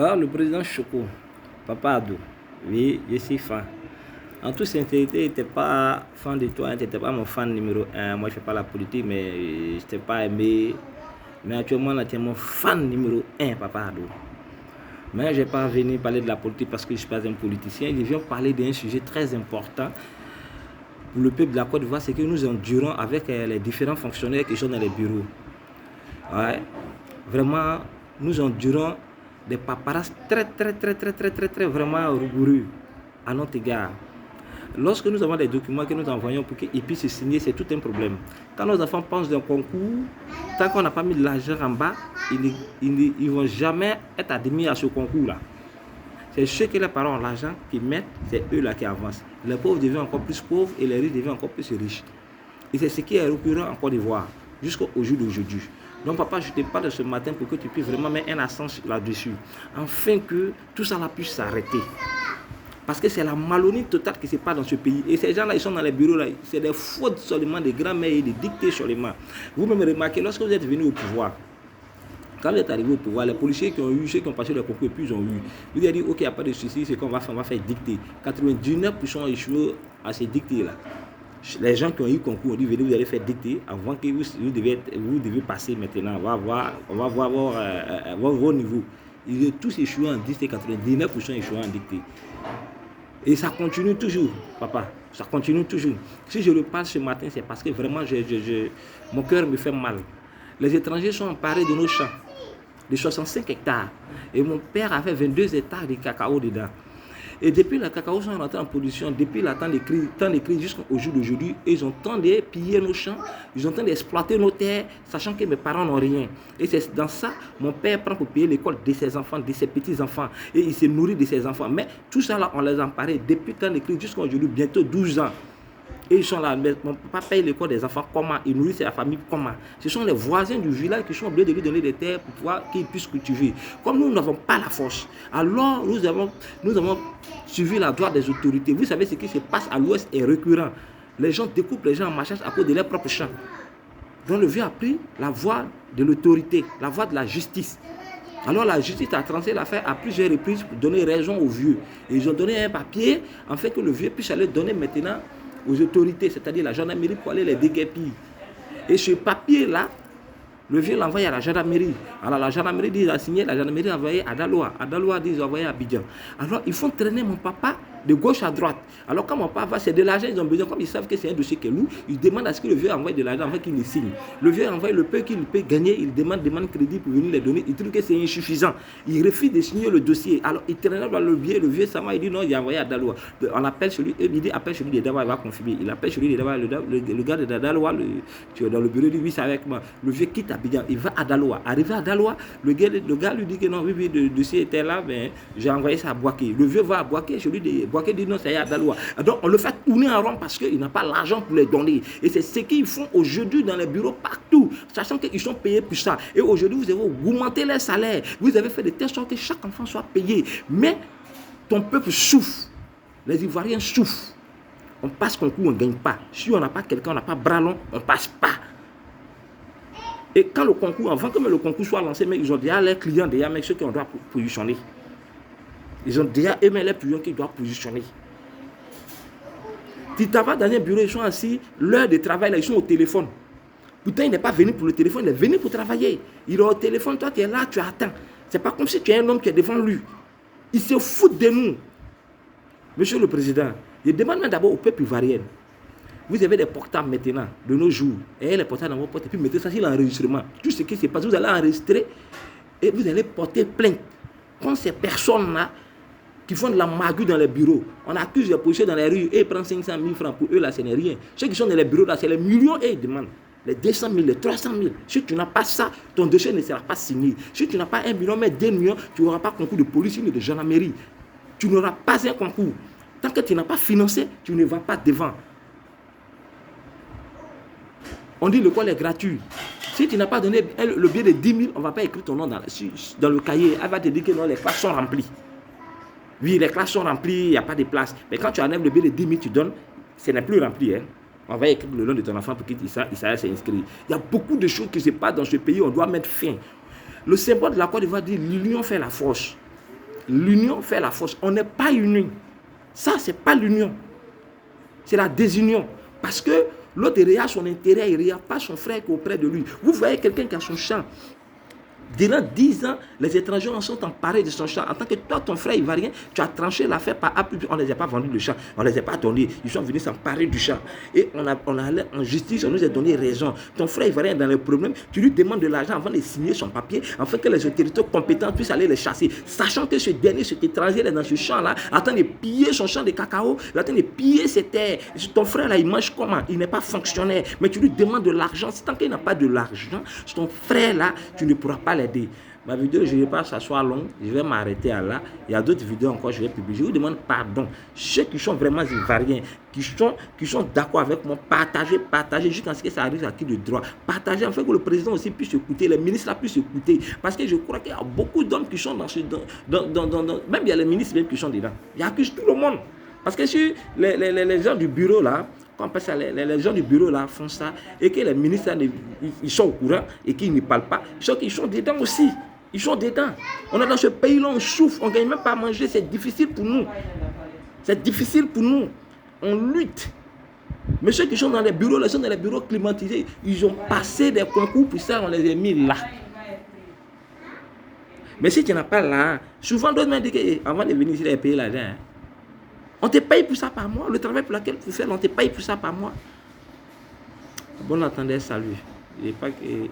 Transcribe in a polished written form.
Ah, le président Choko, Papa Ado, oui, je suis fan. En toute sincérité, je n'étais pas fan de toi, tu n'étais pas mon fan numéro un. Moi, je ne fais pas la politique, mais je t'ai pas aimé. Mais actuellement, là, tu es mon fan numéro un, Papa Ado. Mais je ne vais pas venir parler de la politique parce que je ne suis pas un politicien. Je viens parler d'un sujet très important pour le peuple de la Côte d'Ivoire, c'est que nous endurons avec les différents fonctionnaires qui sont dans les bureaux. Ouais. Vraiment, nous endurons des paparazzi très vraiment rigoureux à notre égard. Lorsque nous avons des documents que nous envoyons pour qu'ils puissent se signer, c'est tout un problème. Quand nos enfants pensent d'un concours, tant qu'on n'a pas mis de l'argent en bas, ils ne vont jamais être admis à ce concours-là. C'est ceux qui les parents ont l'argent qui mettent, c'est eux-là qui avancent. Les pauvres deviennent encore plus pauvres et les riches deviennent encore plus riches. Et c'est ce qui est récurrent en Côte d'Ivoire jusqu'au jour d'aujourd'hui. Donc papa, je te parle ce matin pour que tu puisses vraiment mettre un accent là-dessus, afin que tout ça là puisse s'arrêter. Parce que c'est la malhonnêteté totale qui se passe dans ce pays. Et ces gens-là, ils sont dans les bureaux, là, c'est des fautes seulement, des grands-mères et des dictées seulement. Vous-même remarquez, lorsque vous êtes venu au pouvoir, quand vous êtes arrivé au pouvoir, les policiers qui ont eu, ceux qui ont passé le concours, et puis ils ont eu. Vous avez dit, ok, il n'y a pas de souci, c'est qu'on va faire dicter. 99% ont échoué à ces dictées-là. Les gens qui ont eu le concours ont dit, venez, vous allez faire dicter avant que vous devez passer maintenant. On va voir vos niveaux. Ils ont tous échoué en dictée, 99% échoué en dictée. Et ça continue toujours, papa. Ça continue toujours. Si je le parle ce matin, c'est parce que vraiment, mon cœur me fait mal. Les étrangers sont emparés de nos champs, de 65 hectares. Et mon père avait 22 hectares de cacao dedans. Et depuis le cacao sont rentrés en production, depuis le temps de crise jusqu'au jour d'aujourd'hui, ils ont tenté de piller nos champs, ils ont tenté d'exploiter nos terres, sachant que mes parents n'ont rien. Et c'est dans ça, mon père prend pour payer l'école de ses enfants, de ses petits-enfants, et il se nourrit de ses enfants. Mais tout ça là, on les a emparés depuis le temps de crise jusqu'à aujourd'hui, bientôt 12 ans. Et ils sont là, mais mon papa paye l'école des enfants comment, il nourrit sa famille comment. Ce sont les voisins du village qui sont obligés de lui donner des terres pour pouvoir qu'ils puissent cultiver. Comme nous n'avons pas la force, alors nous avons suivi la droite des autorités. Vous savez ce qui se passe à l'ouest est récurrent. Les gens découpent les gens en machage à cause de leurs propres champs. Donc le vieux a pris la voie de l'autorité, la voie de la justice. Alors la justice a tranché l'affaire à plusieurs reprises pour donner raison au vieux. Et ils ont donné un papier afin que le vieux puisse aller donner maintenant aux autorités, c'est-à-dire la gendarmerie, pour aller les déguerpir. Et ce papier-là, le vieux l'envoie à la gendarmerie. Alors la gendarmerie dit, il a signé, la gendarmerie a envoyé à Daloa. À Daloa dit, ils ont envoyé à Abidjan. Alors ils font traîner mon papa de gauche à droite. Alors quand mon papa va, c'est de l'argent, ils ont besoin, comme ils savent que c'est un dossier qui est lourd, ils demandent à ce que le vieux envoie de l'argent avant qu'il les signe. Le vieux envoie le peu qu'il peut gagner, il demande crédit pour venir les donner. Il trouve que c'est insuffisant. Il refuse de signer le dossier. Alors il traîne dans le vieux Sama, il dit non, il a envoyé à Daloa. On appelle celui, il dit appelle celui de Daloa, il va confirmer. Il appelle celui de Daloa, le gars de Daloa, dans le bureau, il dit oui, c'est avec moi. Le vieux quitte Abidjan, il va à Daloa. Arrivé à Daloa, le gars lui dit que non, oui, le dossier était là, mais j'ai envoyé ça à Boaké. Le vieux va à Boaké, celui de Boaké dit non, c'est à Daloa. Donc on le fait tourner en rond parce qu'il n'a pas l'argent pour les donner. Et c'est ce qu'ils font aujourd'hui dans les bureaux partout, sachant qu'ils sont payés pour ça. Et aujourd'hui, vous avez augmenté les salaires. Vous avez fait de telle sorte que chaque enfant soit payé. Mais ton peuple souffre. Les Ivoiriens souffrent. On passe concours, on ne gagne pas. Si on n'a pas quelqu'un, on n'a pas bras long, on ne passe pas. Et quand le concours, avant que le concours soit lancé, mais ils ont déjà les clients, déjà, mais ceux qui ont droit positionner. Ils ont déjà eux-mêmes les clients qui doivent positionner. Titava dans un bureau, ils sont assis, l'heure de travail, là, ils sont au téléphone. Pourtant, il n'est pas venu pour le téléphone, il est venu pour travailler. Il est au téléphone, toi tu es là, tu attends. C'est pas comme si tu es un homme qui est devant lui. Il se fout de nous. Monsieur le Président, je demande d'abord au peuple ivoirien. Vous avez des portables maintenant, de nos jours. Et les portables dans vos portes, et puis mettez ça sur l'enregistrement. Tout ce qui se passe, vous allez enregistrer et vous allez porter plainte contre ces personnes-là qui font de la magouille dans les bureaux. On accuse les policiers dans les rues et ils prennent 500 000 francs. Pour eux, là, ce n'est rien. Ceux qui sont dans les bureaux, là, c'est les millions et ils demandent. Les 200 000, les 300 000. Si tu n'as pas ça, ton dossier ne sera pas signé. Si tu n'as pas 1 million, mais 2 millions, tu n'auras pas concours de police ni de gendarmerie. Tu n'auras pas un concours. Tant que tu n'as pas financé, tu ne vas pas devant. On dit l'école est gratuite. Si tu n'as pas donné le billet de 10 000, on ne va pas écrire ton nom dans le cahier. Elle va te dire que non, les classes sont remplies. Oui, les classes sont remplies, il n'y a pas de place. Mais quand tu enlèves le billet de 10 000, tu donnes, ce n'est plus rempli. Hein. On va écrire le nom de ton enfant pour qu'il s'arrête s'inscrire. Il y a beaucoup de choses qui se passent dans ce pays, on doit mettre fin. Le symbole de la Côte d'Ivoire dit l'union fait la force. l'union fait la force. On n'est pas unis. Ça, c'est pas l'union. C'est la désunion. Parce que l'autre regarde son intérêt, il ne regarde pas son frère qui est auprès de lui. Vous voyez quelqu'un qui a son champ. Durant 10 ans, les étrangers en sont emparés de son champ. En tant que toi, ton frère ivoirien, tu as tranché l'affaire par A plus B. On ne les a pas vendus le champ, on ne les a pas donnés. Ils sont venus s'emparer du champ. Et on a allé en justice, on nous a donné raison. Ton frère ivoirien est dans les problèmes, tu lui demandes de l'argent avant de signer son papier, afin que les autorités compétentes puissent aller les chasser. Sachant que ce dernier, cet étranger, est dans ce champ-là, en train de piller son champ de cacao, en train de piller ses terres. Ton frère, là, il mange comment? Il n'est pas fonctionnaire. Mais tu lui demandes de l'argent. Tant qu'il n'a pas de l'argent, ton frère, là, tu ne pourras pas l'aider. Ma vidéo, je ne vais pas que ça soit long, je vais m'arrêter à là. Il y a d'autres vidéos encore, je vais publier. Je vous demande pardon. Ceux qui sont vraiment ivoiriens, qui sont d'accord avec moi, partagez jusqu'à ce que ça arrive à qui de droit. Partagez afin que le président aussi puisse écouter, les ministres là puissent écouter. Parce que je crois qu'il y a beaucoup d'hommes qui sont dans ce... même il y a les ministres même qui sont dedans. Ils accusent tout le monde. Parce que si les gens du bureau là, les gens du bureau là font ça et que les ministres ils sont au courant et qu'ils ne parlent pas, ils sont dedans aussi. Ils sont dedans. On est dans ce pays-là, on souffre, on ne gagne même pas à manger, c'est difficile pour nous. C'est difficile pour nous. On lutte. Mais ceux qui sont dans les bureaux, les gens dans les bureaux climatisés, ils ont passé des concours pour ça, on les a mis là. Mais si tu n'as pas là, souvent d'autres m'ont dit qu'avant de venir ici, ils payent l'argent. Hein. On te paye pour ça par mois. Le travail pour lequel tu fais, on te paye pour ça par mois. Bon entendez, salut. Il n'est pas que...